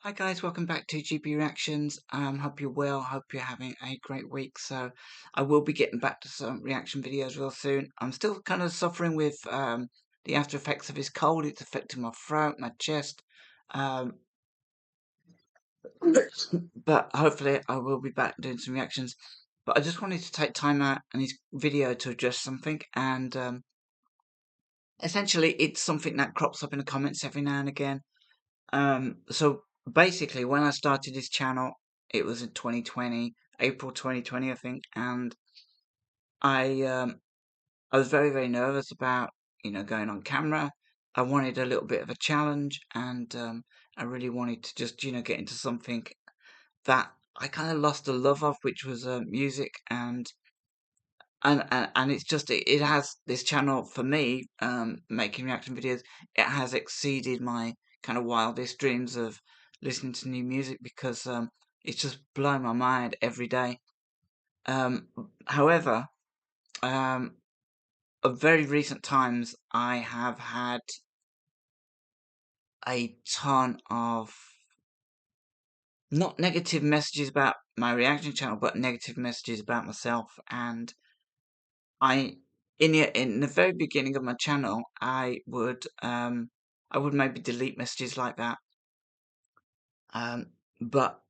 Hi guys, welcome back to GB Reactions. Hope you're well, hope you're having a great week. So I will be getting back to some reaction videos real soon. I'm still kind of suffering with the after effects of this cold. It's affecting my throat, my chest. Um, but hopefully I will be back doing some reactions. But I just wanted to take time out in this video to address something, and essentially it's something that crops up in the comments every now and again. So basically, when I started this channel, it was in 2020, April 2020, I think, and I was very, very nervous about, going on camera. I wanted a little bit of a challenge, and I really wanted to just, get into something that I kind of lost the love of, which was music, and it's just it has this channel for me, making reaction videos. It has exceeded my kind of wildest dreams of listening to new music because it's just blown my mind every day. Um, However, um, of very recent times, I have had a ton of not negative messages about my reaction channel, but negative messages about myself. And I in the very beginning of my channel, I would maybe delete messages like that. But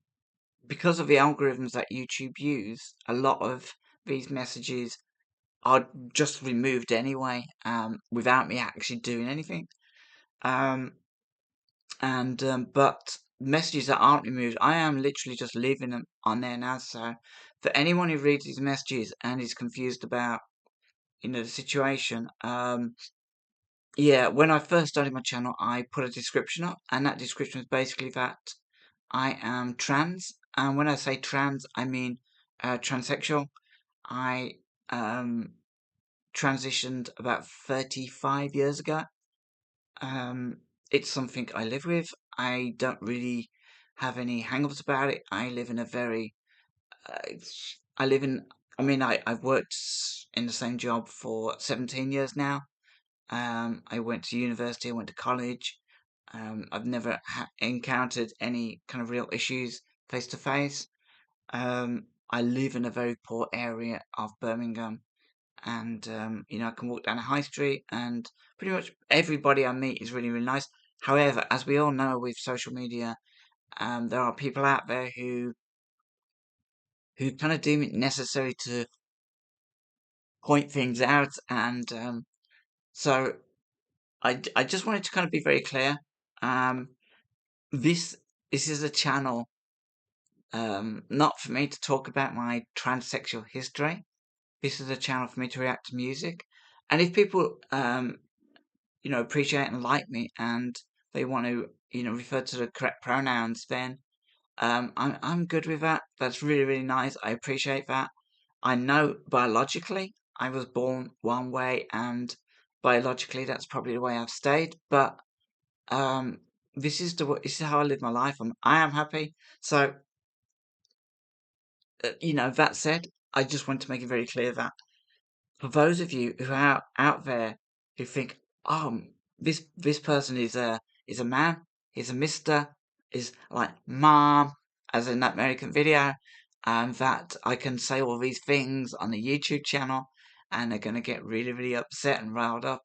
because of the algorithms that YouTube use, a lot of these messages are just removed anyway, without me actually doing anything. But messages that aren't removed, I am literally just leaving them on there now. So for anyone who reads these messages and is confused about, the situation, yeah, when I first started my channel, I put a description up, and that description is basically that I am trans. And when I say trans, I mean transsexual. I transitioned about 35 years ago. It's something I live with. I don't really have any hang-ups about it. I live in a very, I live in, I mean, I've worked in the same job for 17 years now. I went to university, I went to college. I've never encountered any kind of real issues face to face. I live in a very poor area of Birmingham, and I can walk down a high street, and pretty much everybody I meet is really, really nice. However, as we all know with social media, there are people out there who kind of deem it necessary to point things out, and so I just wanted to kind of be very clear. Um, this this is a channel, not for me to talk about my transsexual history. This is a channel for me to react to music, and if people appreciate and like me, and they want to refer to the correct pronouns, then I'm good with that. That's really, really nice. I appreciate that. I know biologically I was born one way, and biologically that's probably the way I've stayed. But um, this is how I live my life. I am happy. So that said, I just want to make it very clear that for those of you who are out there who think, oh, this person is a man, is a mister, is like mom, as in that American video, and that I can say all these things on the YouTube channel, and they're gonna get really, really upset and riled up.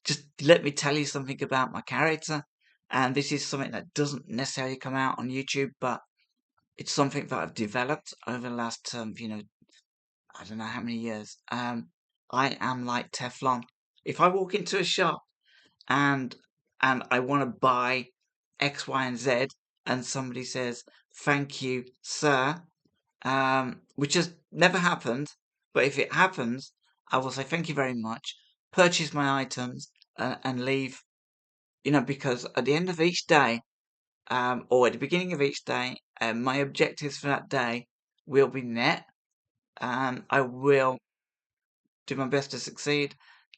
Just let me tell you something about my character, and this is something that doesn't necessarily come out on YouTube, but it's something that I've developed over the last, I don't know how many years. I am like Teflon. If I walk into a shop and I want to buy X, Y, and Z, and somebody says, "Thank you, sir," which has never happened, but if it happens, I will say thank you very much, purchase my items, and leave. Because at the end of each day, or at the beginning of each day, my objectives for that day will be met. I will do my best to succeed,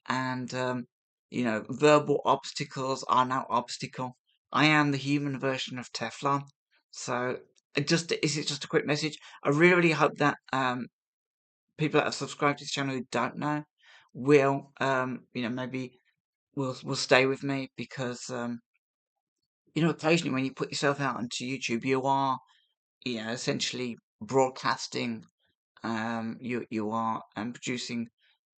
and verbal obstacles are no obstacle. I am the human version of Teflon. So this is just a quick message. I really, really hope that people that have subscribed to this channel who don't know will maybe will stay with me, because occasionally when you put yourself out onto YouTube, you are, essentially broadcasting. You are producing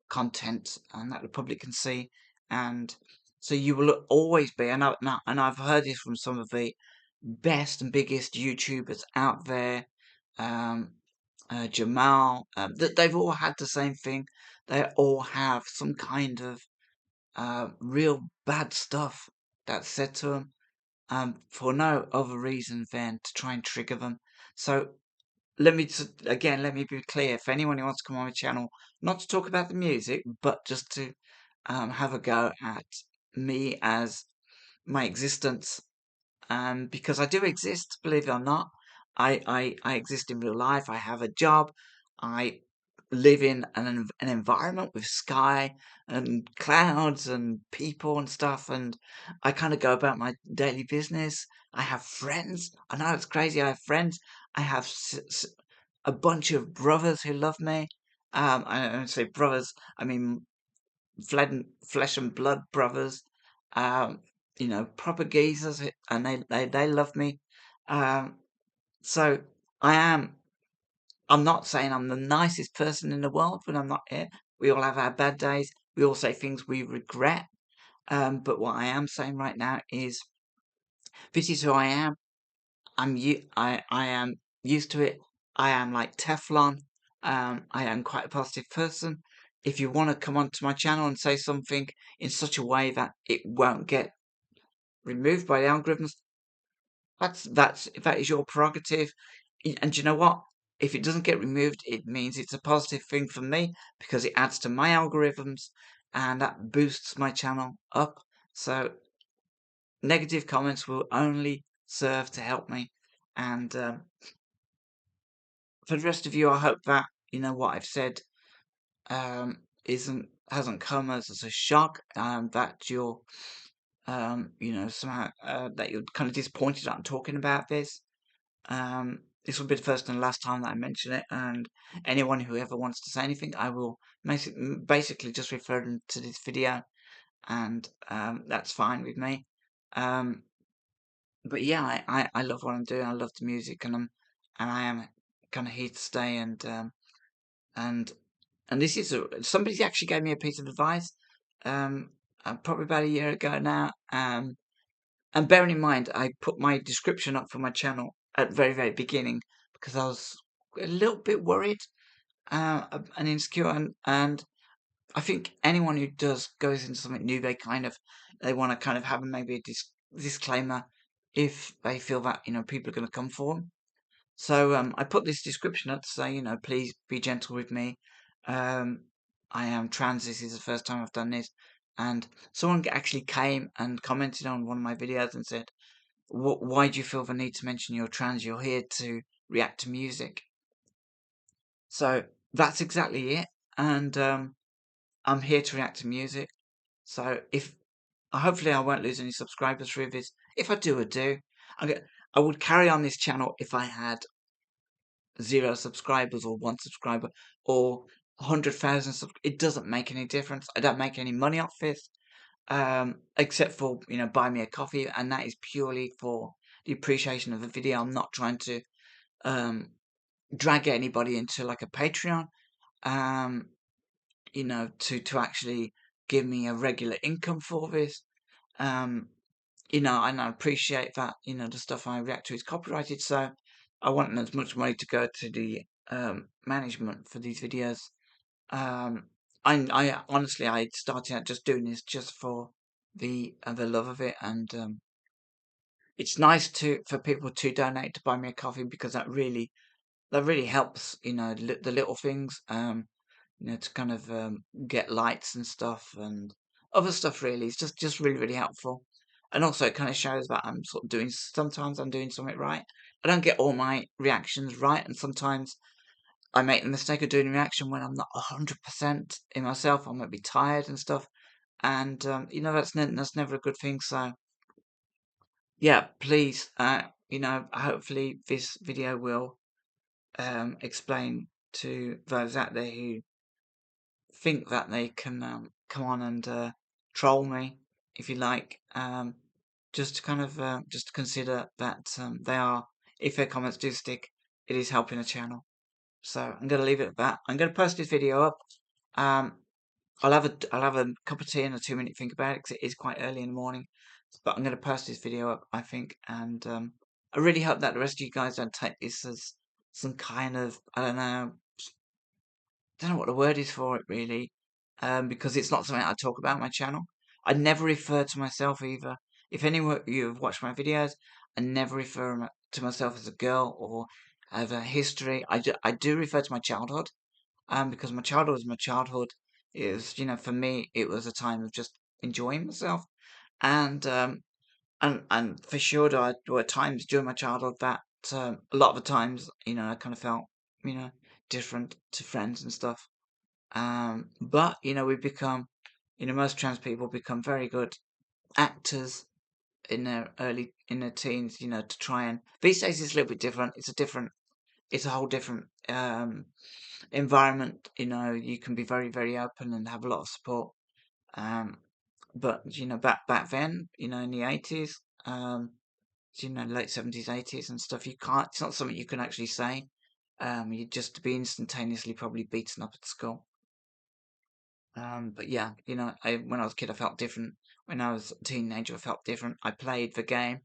content and that the public can see, and so you will always be. And I've heard this from some of the best and biggest YouTubers out there, um, Jamal. That they've all had the same thing. They all have some kind of real bad stuff that's said to them, for no other reason than to try and trigger them. So let me be clear. If anyone who wants to come on my channel, not to talk about the music, but just to have a go at me as my existence, because I do exist, believe it or not. I exist in real life. I have a job. I live in an environment with sky and clouds and people and stuff, and I kind of go about my daily business. I have friends. I know it's crazy. I have friends. I have a bunch of brothers who love me. I don't say brothers. I mean flesh and blood brothers, um, proper geezers, and they love me. Um, so I am. I'm not saying I'm the nicest person in the world when I'm not here. We all have our bad days. We all say things we regret. But what I am saying right now is this is who I am. I am used to it. I am like Teflon. I am quite a positive person. If you want to come onto my channel and say something in such a way that it won't get removed by the algorithms, that is your prerogative. And do you know what? If it doesn't get removed, it means it's a positive thing for me because it adds to my algorithms and that boosts my channel up. So negative comments will only serve to help me. And for the rest of you, I hope that what I've said hasn't come as a shock. That you're somehow that you're kind of disappointed that I'm talking about this. This will be the first and last time that I mention it, and anyone who ever wants to say anything, I will basically just refer them to this video, and that's fine with me. But yeah, I love what I'm doing. I love the music, and I am kind of here to stay. And this is somebody actually gave me a piece of advice, probably about a year ago now. And bearing in mind, I put my description up for my channel at the very, very beginning because I was a little bit worried and insecure. And I think anyone who goes into something new, they want to kind of have maybe a disclaimer if they feel that people are going to come for them. So I put this description up to say, please be gentle with me. Um, I am trans. This is the first time I've done this. And someone actually came and commented on one of my videos and said, why do you feel the need to mention you're trans? You're here to react to music. So that's exactly it. And I'm here to react to music. So hopefully I won't lose any subscribers through this. If I do, I do. I would carry on this channel if I had 0 subscribers or 1 subscriber or 100,000 it doesn't make any difference. I don't make any money off this, except for buy me a coffee, and that is purely for the appreciation of the video. I'm not trying to drag anybody into like a Patreon, um, to actually give me a regular income for this. And I appreciate that, the stuff I react to is copyrighted, so I want as much money to go to the management for these videos. I honestly, I started out just doing this just for the love of it, and it's nice for people to donate to buy me a coffee because that really helps, the little things, to kind of get lights and stuff and other stuff. Really, it's just really, really helpful. And also, it kind of shows that I'm sort of sometimes I'm doing something right. I don't get all my reactions right, and sometimes I make the mistake of doing a reaction when I'm not 100% in myself. I might be tired and stuff, and that's never a good thing. So yeah, please, hopefully this video will explain to those out there who think that they can come on and troll me, if you like, just to kind of just consider that they are, if their comments do stick, it is helping the channel. So I'm going to leave it at that. I'm going to post this video up. Um, I'll have a cup of tea and a 2-minute think about it because it is quite early in the morning. But I'm going to post this video up, I think, and I really hope that the rest of you guys don't take this as some kind of, I don't know what the word is for it really, because it's not something I talk about on my channel. I never refer to myself either. If any of you have watched my videos, I never refer to myself as a girl or as a history. I do refer to my childhood, because my childhood was my childhood. It was, for me, it was a time of just enjoying myself, and and for sure there were times during my childhood that a lot of the times, I kind of felt, different to friends and stuff. But we become, most trans people become very good actors in their teens, to try and these days it's a little bit different. It's a whole different environment. You can be very, very open and have a lot of support. Um, but back then, in the 80s, late 70s, 80s and stuff, you can't. It's not something you can actually say. You'd just be instantaneously probably beaten up at school. But yeah, when I was a kid, I felt different. When I was a teenager, I felt different. I played the game.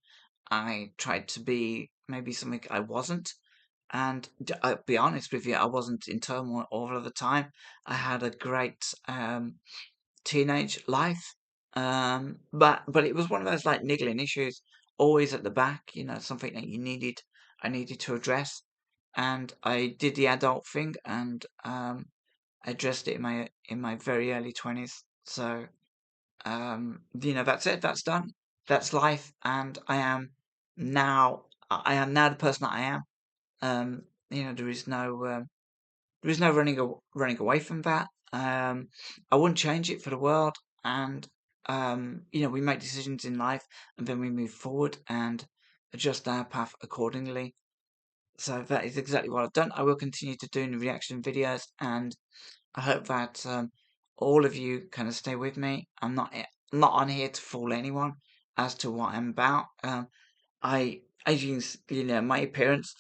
I tried to be maybe something I wasn't. And I'll be honest with you, I wasn't in turmoil all of the time. I had a great teenage life. But it was one of those like niggling issues, always at the back. Something that I needed to address, and I did the adult thing, and I addressed it in my very early 20s. So that's it. That's done. That's life, and I am now the person that I am. There is no running away from that. I wouldn't change it for the world. And we make decisions in life, and then we move forward and adjust our path accordingly. So that is exactly what I've done. I will continue to do the reaction videos, and I hope that all of you kind of stay with me. I'm not on here to fool anyone as to what I'm about. As my appearance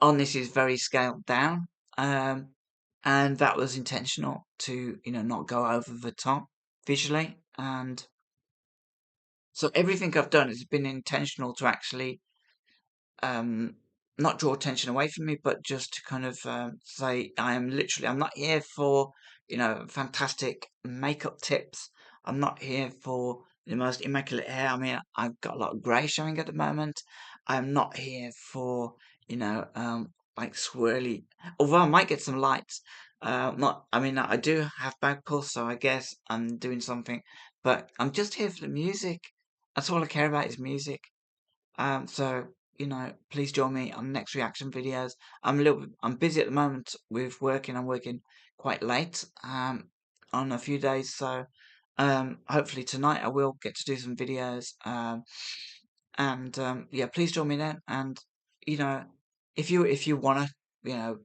on this is very scaled down, and that was intentional to not go over the top visually, and so everything I've done has been intentional to actually um, not draw attention away from me, but just to kind of say I'm not here for fantastic makeup tips. I'm not here for the most immaculate hair. I mean, I've got a lot of grey showing at the moment. I'm not here for like swirly. Although I might get some lights. Not. I mean, I do have bag pulse, so I guess I'm doing something. But I'm just here for the music. That's all I care about is music. So please join me on the next reaction videos. I'm busy at the moment with working. I'm working quite late on a few days, so hopefully tonight I will get to do some videos. And yeah, please join me then. And you know, if you want to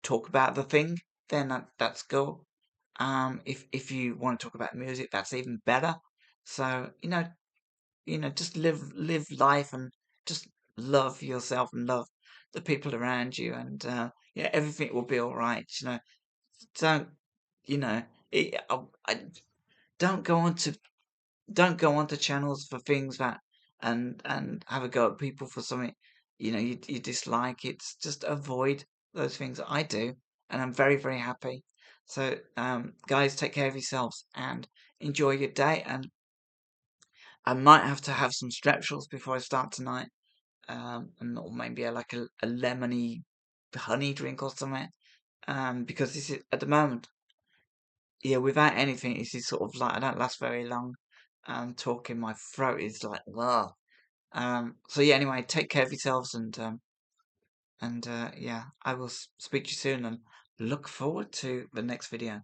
talk about the thing, then that's cool. If you want to talk about music, that's even better. So just live life and just love yourself and love the people around you, and yeah, everything will be all right. Don't you know? It, I don't go on to don't go onto channels for things that and have a go at people for something you dislike. It's just avoid those things. I do, and I'm very very happy. So guys, take care of yourselves and enjoy your day. And I might have to have some strepsils before I start tonight, and or maybe a lemony honey drink or something. Because this is at the moment, yeah, without anything, this is sort of like I don't last very long. Talking, my throat is like, ugh. So yeah, anyway, take care of yourselves, and yeah, I will speak to you soon, and look forward to the next video.